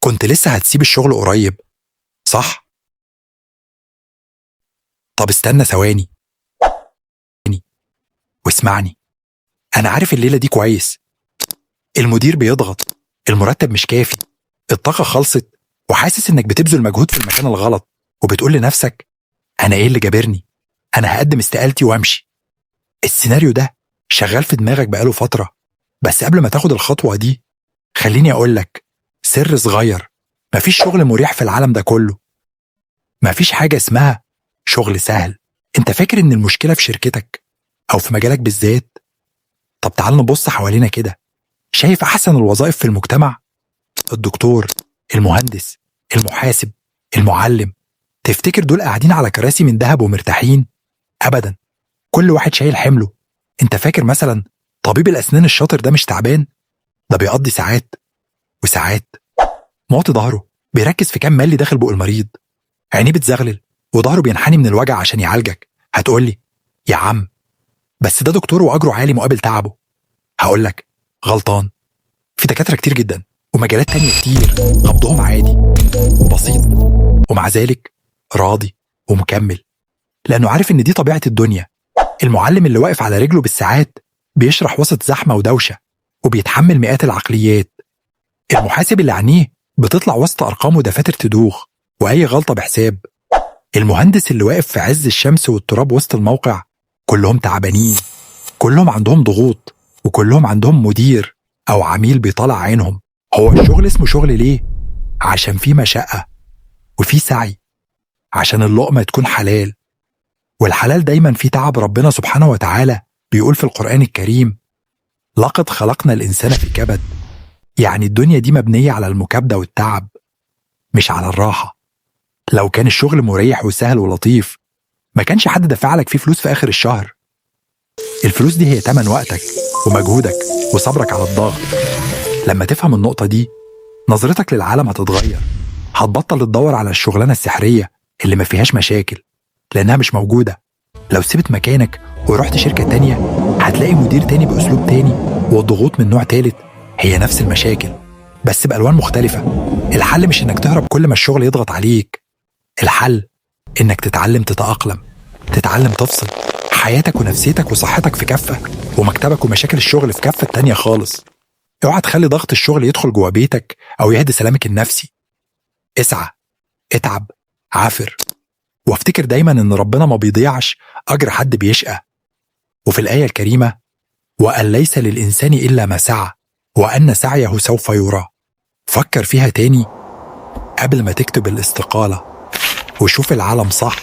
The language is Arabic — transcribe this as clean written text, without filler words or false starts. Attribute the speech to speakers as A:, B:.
A: كنت لسه هتسيب الشغل قريب، صح؟ طب استنى ثواني واسمعني. أنا عارف الليلة دي كويس. المدير بيضغط، المرتب مش كافي، الطاقة خلصت، وحاسس إنك بتبذل مجهود في المكان الغلط، وبتقول لنفسك أنا إيه اللي جابرني؟ أنا هقدم استقالتي وأمشي. السيناريو ده شغال في دماغك بقاله فترة، بس قبل ما تاخد الخطوة دي خليني أقولك سر صغير. مفيش شغل مريح في العالم ده كله. مفيش حاجة اسمها شغل سهل. انت فاكر ان المشكلة في شركتك او في مجالك بالذات؟ طب تعال نبص حوالينا كده. شايف احسن الوظائف في المجتمع؟ الدكتور، المهندس، المحاسب، المعلم. تفتكر دول قاعدين على كراسي من ذهب ومرتاحين؟ ابدا. كل واحد شايل حمله. انت فاكر مثلا طبيب الاسنان الشاطر ده مش تعبان؟ ده بيقضي ساعات وساعات موطي ظهره، بيركز في كام ملي داخل بق المريض، عينيه بتزغلل وظهره بينحني من الوجع عشان يعالجك. هتقولي يا عم بس ده دكتور واجره عالي مقابل تعبه. هقولك غلطان. في دكاترة كتير جدا ومجالات تانية كتير قبضهم عادي وبسيط، ومع ذلك راضي ومكمل، لأنه عارف إن دي طبيعة الدنيا. المعلم اللي واقف على رجله بالساعات بيشرح وسط زحمة ودوشة وبيتحمل مئات العقليات. المحاسب اللي عينيه بتطلع وسط أرقام ودفاتر تدوخ وأي غلطة بحساب. المهندس اللي واقف في عز الشمس والتراب وسط الموقع. كلهم تعبانين، كلهم عندهم ضغوط، وكلهم عندهم مدير أو عميل بيطلع عينهم. هو الشغل اسمه شغل ليه؟ عشان فيه مشقة وفيه سعي، عشان اللقمة تكون حلال، والحلال دايما فيه تعب. ربنا سبحانه وتعالى بيقول في القرآن الكريم لقد خلقنا الإنسان في كبد. يعني الدنيا دي مبنية على المكابدة والتعب، مش على الراحة. لو كان الشغل مريح وسهل ولطيف ما كانش حد دفع لك فيه فلوس في آخر الشهر. الفلوس دي هي تمن وقتك ومجهودك وصبرك على الضغط. لما تفهم النقطة دي نظرتك للعالم هتتغير. هتبطل تدور على الشغلانة السحرية اللي ما فيهاش مشاكل، لأنها مش موجودة. لو سبت مكانك ورحت شركة تانية هتلاقي مدير تاني بأسلوب تاني والضغوط من نوع تالت. هي نفس المشاكل بس بألوان مختلفة. الحل مش إنك تهرب كل ما الشغل يضغط عليك. الحل إنك تتعلم تتأقلم، تتعلم تفصل حياتك ونفسيتك وصحتك في كفة، ومكتبك ومشاكل الشغل في كفة تانية خالص. اوعى تخلي ضغط الشغل يدخل جوا بيتك أو يهدي سلامك النفسي. اسعى، اتعب، عافر، وافتكر دايما إن ربنا ما بيضيعش أجر حد بيشقى. وفي الآية الكريمة وأن ليس للإنسان إلا ما سعى وأن سعيه سوف يرى. فكر فيها تاني قبل ما تكتب الاستقالة، وشوف العالم صح